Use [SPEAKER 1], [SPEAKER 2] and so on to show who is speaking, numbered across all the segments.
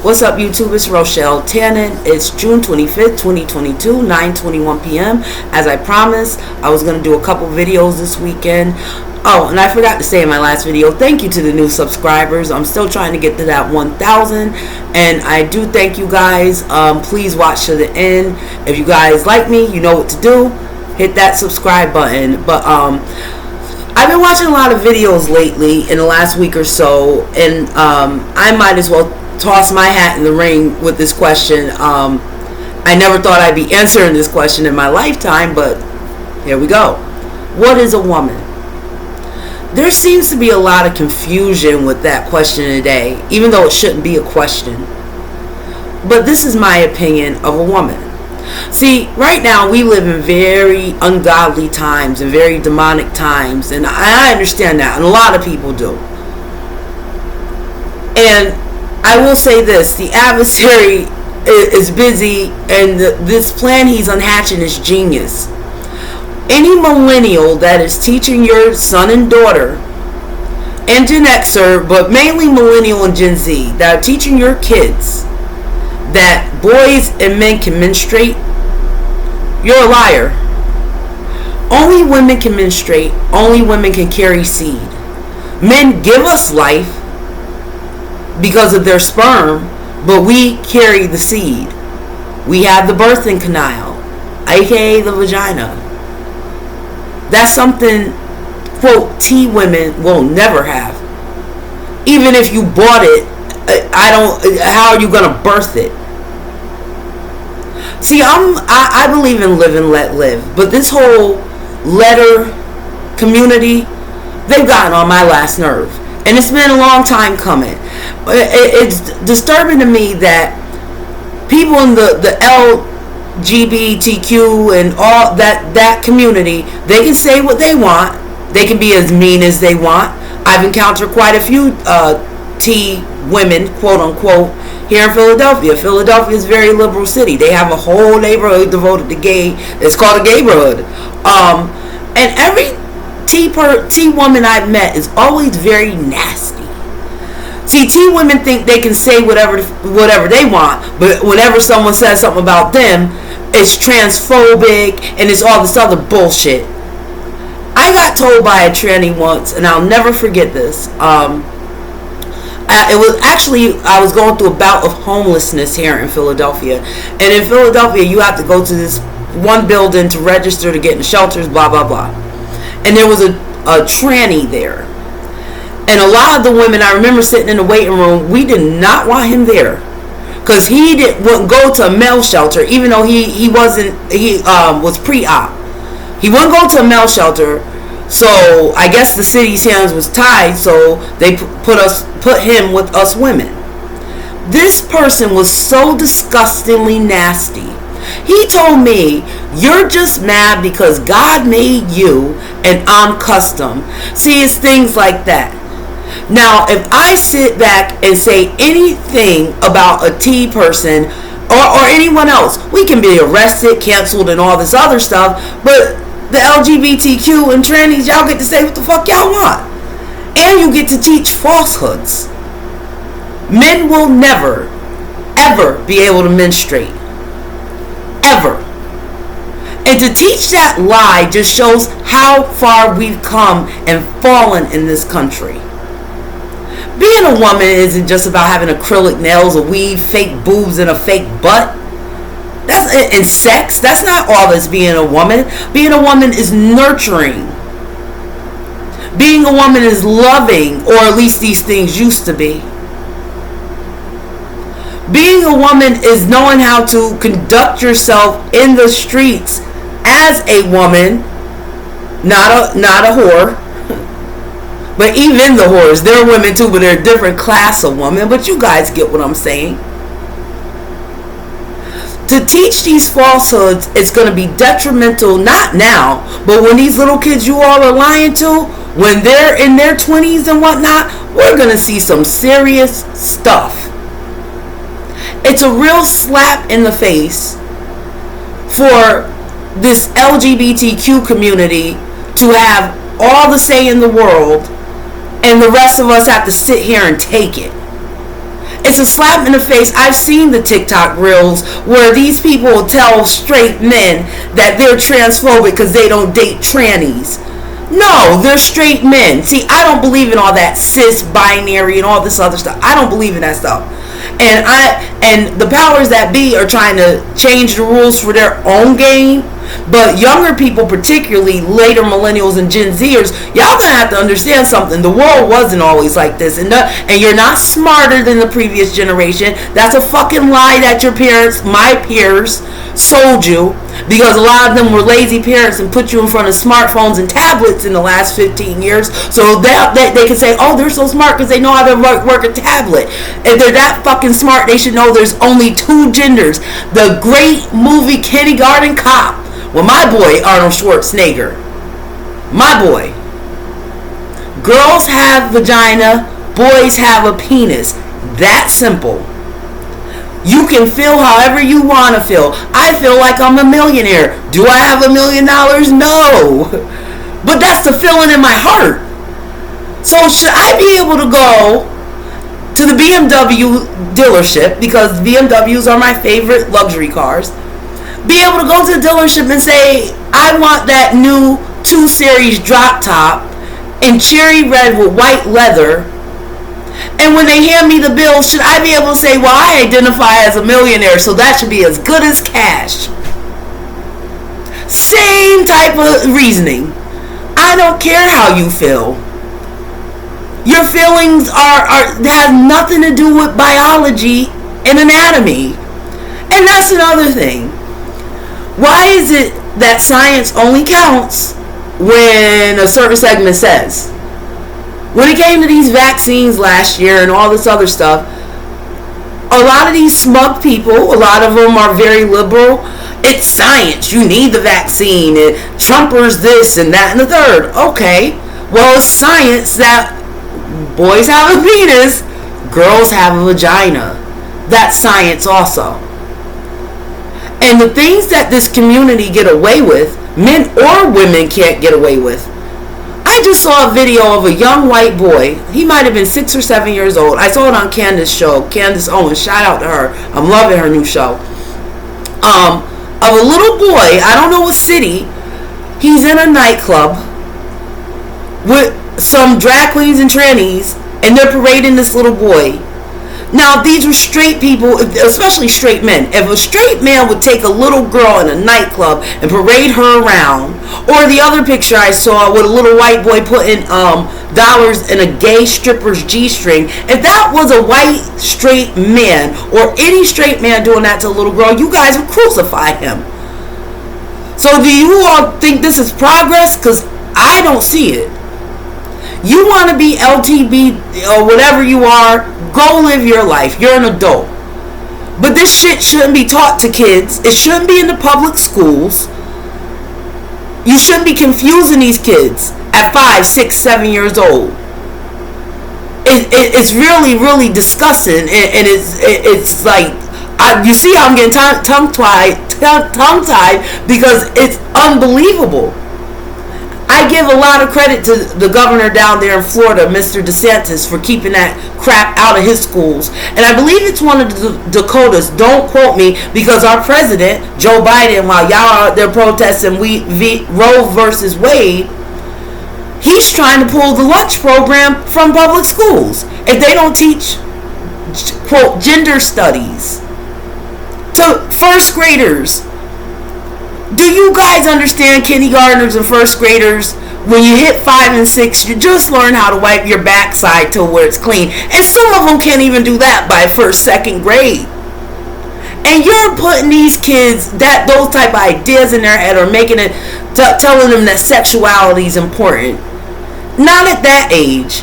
[SPEAKER 1] What's up, YouTube? It's Rochelle Tannen. It's June 25th, 2022, 9:21 p.m. As I promised, I was going to do a couple videos this weekend. Oh, and I forgot to say in my last video, thank you to the new subscribers. I'm still trying to get to that 1,000, and I do thank you guys. Please watch to the end. If you guys like me, you know what to do. Hit that subscribe button. But I've been watching a lot of videos lately in the last week or so, and I might as well toss my hat in the ring with this question. I never thought I'd be answering this question in my lifetime, but here we go. What is a woman? There seems to be a lot of confusion with that question today, even though it shouldn't be a question. But this is my opinion of a woman. See, right now we live in very ungodly times and very demonic times, and I understand that, and a lot of people do. And I will say this, the adversary is busy, and this plan he's unhatching is genius. Any millennial that is teaching your son and daughter, and Gen Xer, but mainly millennial and Gen Z, that are teaching your kids that boys and men can menstruate, you're a liar. Only women can menstruate. Only women can carry seed. Men give us life because of their sperm, but we carry the seed. We have the birthing canal, aka the vagina. That's something, quote, T women will never have. Even if you bought it, how are you gonna birth it? See, I believe in live and let live, but this whole letter community, they've gotten on my last nerve, and it's been a long time coming. It's disturbing to me that people in the LGBTQ and all that community, they can say what they want. They can be as mean as they want. I've encountered quite a few T women, quote unquote, here in Philadelphia. Philadelphia is a very liberal city. They have a whole neighborhood devoted to gay. It's called a gayborhood. And every T woman I've met is always very nasty. See, T women think they can say whatever they want, but whenever someone says something about them, it's transphobic and it's all this other bullshit. I got told by a tranny once, and I'll never forget this. It was actually, I was going through a bout of homelessness here in Philadelphia. And in Philadelphia, you have to go to this one building to register to get in shelters, blah, blah, blah. And there was a tranny there. And a lot of the women, I remember sitting in the waiting room, we did not want him there. Because he wouldn't go to a male shelter, even though he was pre-op. He wouldn't go to a male shelter. So I guess the city's hands was tied, so they put him with us women. This person was so disgustingly nasty. He told me, "You're just mad because God made you and I'm custom." See, it's things like that. Now, if I sit back and say anything about a T person or anyone else, we can be arrested, canceled, and all this other stuff, but the LGBTQ and trannies, y'all get to say what the fuck y'all want. And you get to teach falsehoods. Men will never, ever be able to menstruate. Ever. And to teach that lie just shows how far we've come and fallen in this country. Being a woman isn't just about having acrylic nails, a weave, fake boobs, and a fake butt. And sex. That's not all that's being a woman. Being a woman is nurturing. Being a woman is loving, or at least these things used to be. Being a woman is knowing how to conduct yourself in the streets as a woman, not a whore. But even the whores, they're women too, but they're a different class of women. But you guys get what I'm saying. To teach these falsehoods, it's going to be detrimental, not now, but when these little kids you all are lying to, when they're in their 20s and whatnot, we're going to see some serious stuff. It's a real slap in the face for this LGBTQ community to have all the say in the world, and the rest of us have to sit here and take it. It's a slap in the face. I've seen the TikTok reels where these people tell straight men that they're transphobic because they don't date trannies. No, they're straight men. See, I don't believe in all that cis binary and all this other stuff. I don't believe in that stuff. And the powers that be are trying to change the rules for their own game. But younger people, particularly later millennials and Gen Zers, y'all gonna have to understand something. The world wasn't always like this, and you're not smarter than the previous generation. That's a fucking lie that your parents, my peers, sold you, because a lot of them were lazy parents and put you in front of smartphones and tablets in the last 15 years, so that they can say, oh, they're so smart because they know how to work a tablet. If they're that fucking smart, they should know there's only two genders. The great movie Kindergarten Cop. Well, my boy, Arnold Schwarzenegger. My boy. Girls have vagina, boys have a penis. That simple. You can feel however you want to feel. I feel like I'm a millionaire. Do I have $1 million? No. But that's the feeling in my heart. So should I be able to go to the BMW dealership, because BMWs are my favorite luxury cars, be able to go to the dealership and say, I want that new 2 Series drop top in cherry red with white leather, and when they hand me the bill, should I be able to say, well, I identify as a millionaire, so that should be as good as cash? Same type of reasoning. I don't care how you feel. Your feelings have nothing to do with biology and anatomy. And that's another thing. Why is it that science only counts when a certain segment says? When it came to these vaccines last year and all this other stuff, a lot of these smug people, a lot of them are very liberal. It's science. You need the vaccine. And Trumpers this and that and the third. Okay. Well, it's science that boys have a penis, girls have a vagina. That's science also. And the things that this community get away with, men or women can't get away with. I just saw a video of a young white boy. He might have been 6 or 7 years old. I saw it on Candace's show. Candace Owens. Shout out to her. I'm loving her new show. Of a little boy, I don't know what city. He's in a nightclub with some drag queens and trannies, and they're parading this little boy. Now, these were straight people, especially straight men. If a straight man would take a little girl in a nightclub and parade her around, or the other picture I saw with a little white boy putting dollars in a gay stripper's G-string, if that was a white straight man, or any straight man doing that to a little girl, you guys would crucify him. So do you all think this is progress? Because I don't see it. You want to be LTB or whatever you are, go live your life. You're an adult. But this shit shouldn't be taught to kids. It shouldn't be in the public schools. You shouldn't be confusing these kids at 5, 6, 7 years old. It's really, really disgusting. And it's like, you see how I'm getting tongue-tied because it's unbelievable. I give a lot of credit to the governor down there in Florida, Mr. DeSantis, for keeping that crap out of his schools. And I believe it's one of the Dakotas. Don't quote me, because our president, Joe Biden, while y'all are out there protesting Roe versus Wade, he's trying to pull the lunch program from public schools. If they don't teach, quote, gender studies to first graders. Do you guys understand, kindergartners and first graders? When you hit 5 and 6, you just learn how to wipe your backside till where it's clean. And some of them can't even do that by first, second grade. And you're putting these kids those type of ideas in their head, or making it, telling them that sexuality is important. Not at that age.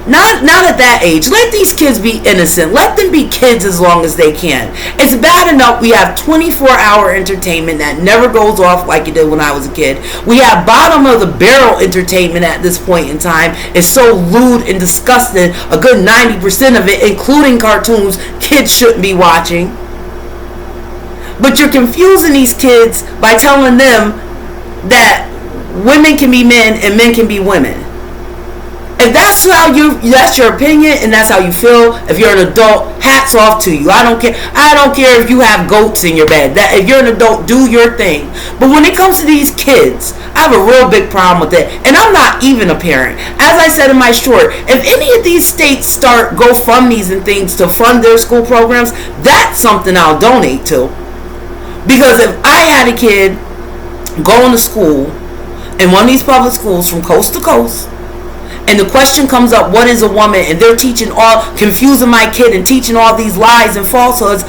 [SPEAKER 1] Not at that age. Let these kids be innocent. Let them be kids as long as they can. It's bad enough we have 24-hour entertainment that never goes off like it did when I was a kid. We have bottom of the barrel entertainment at this point in time. It's so lewd and disgusting. A good 90% of it, including cartoons, kids shouldn't be watching. But you're confusing these kids by telling them that women can be men and men can be women. If that's your opinion and that's how you feel, if you're an adult, hats off to you. I don't care if you have goats in your bed. That if you're an adult, do your thing. But when it comes to these kids, I have a real big problem with it. And I'm not even a parent. As I said in my short, if any of these states start GoFundMe's and things to fund their school programs, that's something I'll donate to. Because if I had a kid going to school in one of these public schools from coast to coast, and the question comes up, what is a woman? And they're confusing my kid and teaching all these lies and falsehoods.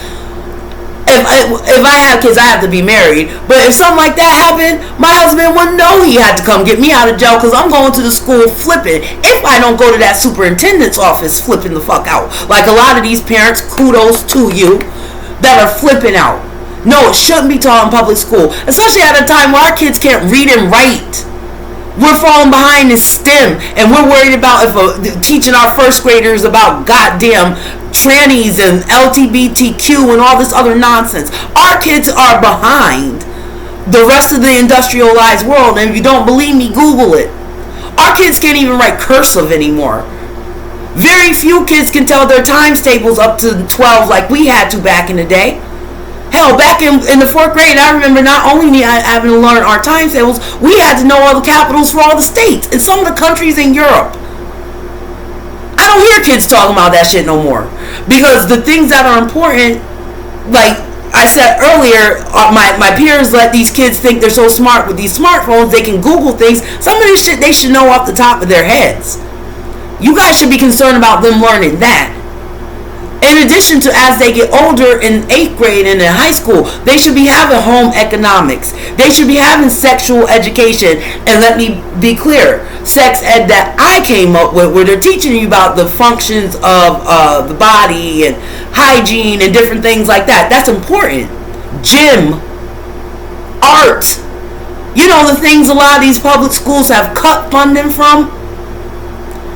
[SPEAKER 1] If I have kids, I have to be married. But if something like that happened, my husband wouldn't know he had to come get me out of jail because I'm going to the school flipping. If I don't go to that superintendent's office flipping the fuck out. Like a lot of these parents, kudos to you, that are flipping out. No, it shouldn't be taught in public school. Especially at a time where our kids can't read and write. We're falling behind in STEM, and we're worried about teaching our first graders about goddamn trannies and LGBTQ and all this other nonsense. Our kids are behind the rest of the industrialized world, and if you don't believe me, Google it. Our kids can't even write cursive anymore. Very few kids can tell their times tables up to 12 like we had to back in the day. Hell, back in the 4th grade, I remember not only me having to learn our timetables, we had to know all the capitals for all the states in some of the countries in Europe. I don't hear kids talking about that shit no more. Because the things that are important, like I said earlier, my peers let these kids think they're so smart with these smartphones, they can Google things. Some of this shit they should know off the top of their heads. You guys should be concerned about them learning that. In addition to, as they get older in 8th grade and in high school, they should be having home economics. They should be having sexual education. And let me be clear, sex ed that I came up with, where they're teaching you about the functions of the body and hygiene and different things like that. That's important. Gym, art, you know, the things a lot of these public schools have cut funding from.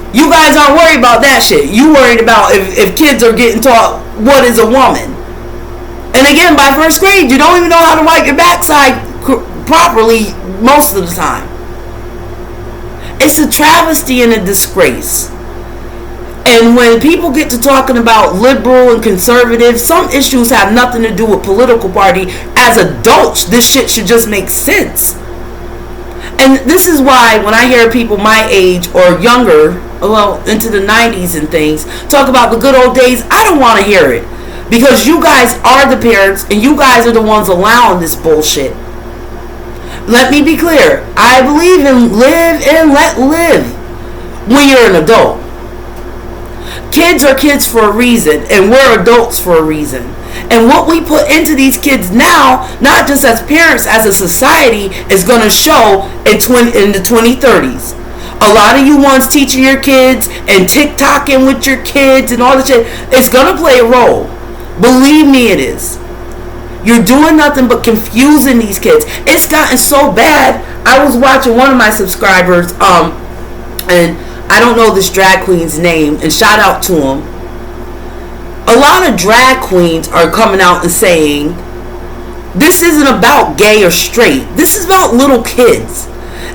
[SPEAKER 1] You guys aren't worried about that shit. You worried about if kids are getting taught what is a woman. And again, by 1st grade, you don't even know how to wipe your backside properly most of the time. It's a travesty and a disgrace. And when people get to talking about liberal and conservative, some issues have nothing to do with political party. As adults, this shit should just make sense. And this is why when I hear people my age or younger, well, into the 90s and things, talk about the good old days, I don't want to hear it. Because you guys are the parents and you guys are the ones allowing this bullshit. Let me be clear. I believe in live and let live when you're an adult. Kids are kids for a reason, and we're adults for a reason. And what we put into these kids now, not just as parents, as a society, is going to show in the 2030s. A lot of you ones teaching your kids and TikToking with your kids and all that shit, it's going to play a role. Believe me, it is. You're doing nothing but confusing these kids. It's gotten so bad. I was watching one of my subscribers, and I don't know this drag queen's name, and shout out to him. A lot of drag queens are coming out and saying, this isn't about gay or straight. This is about little kids.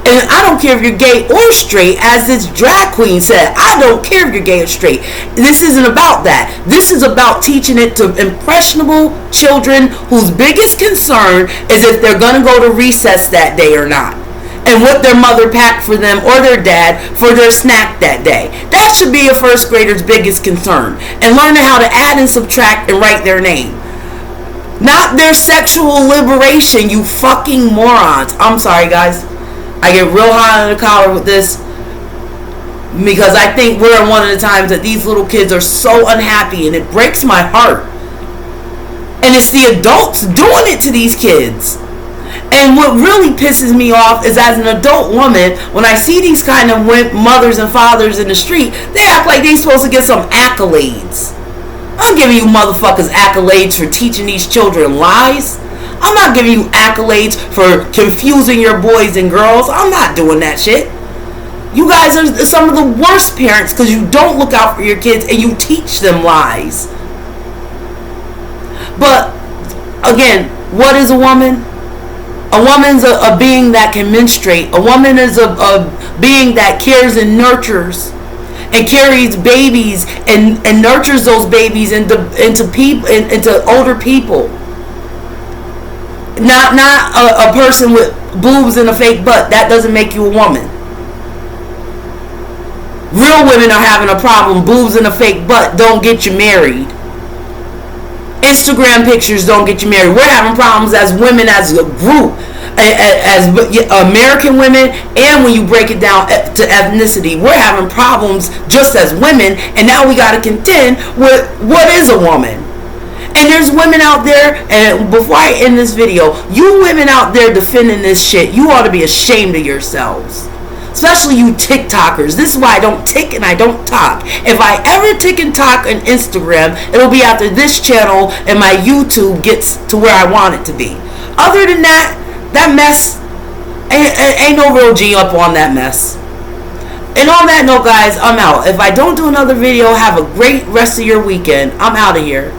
[SPEAKER 1] And I don't care if you're gay or straight, as this drag queen said. I don't care if you're gay or straight. This isn't about that. This is about teaching it to impressionable children whose biggest concern is if they're going to go to recess that day or not. And what their mother packed for them or their dad for their snack that day. That should be a 1st grader's biggest concern. And learning how to add and subtract and write their name. Not their sexual liberation, you fucking morons. I'm sorry, guys. I get real hot on the collar with this. Because I think we're in one of the times that these little kids are so unhappy. And it breaks my heart. And it's the adults doing it to these kids. And what really pisses me off is, as an adult woman, when I see these kind of mothers and fathers in the street, they act like they're supposed to get some accolades. I'm giving you motherfuckers accolades for teaching these children lies. I'm not giving you accolades for confusing your boys and girls. I'm not doing that shit. You guys are some of the worst parents because you don't look out for your kids and you teach them lies. But, again, what is a woman? A woman's a being that can menstruate. A woman is a being that cares and nurtures and carries babies and nurtures those babies into people, into older people. Not a person with boobs and a fake butt. That doesn't make you a woman. Real women are having a problem. Boobs and a fake butt don't get you married. Instagram pictures don't get you married. We're having problems as women, as a group, as American women, and when you break it down to ethnicity, we're having problems just as women, and now we got to contend with what is a woman. And there's women out there, and before I end this video, you women out there defending this shit, you ought to be ashamed of yourselves. Especially you TikTokers. This is why I don't tick and I don't talk. If I ever tick and talk on Instagram, it'll be after this channel and my YouTube gets to where I want it to be. Other than that, that mess, ain't no real G up on that mess. And on that note, guys, I'm out. If I don't do another video, have a great rest of your weekend. I'm out of here.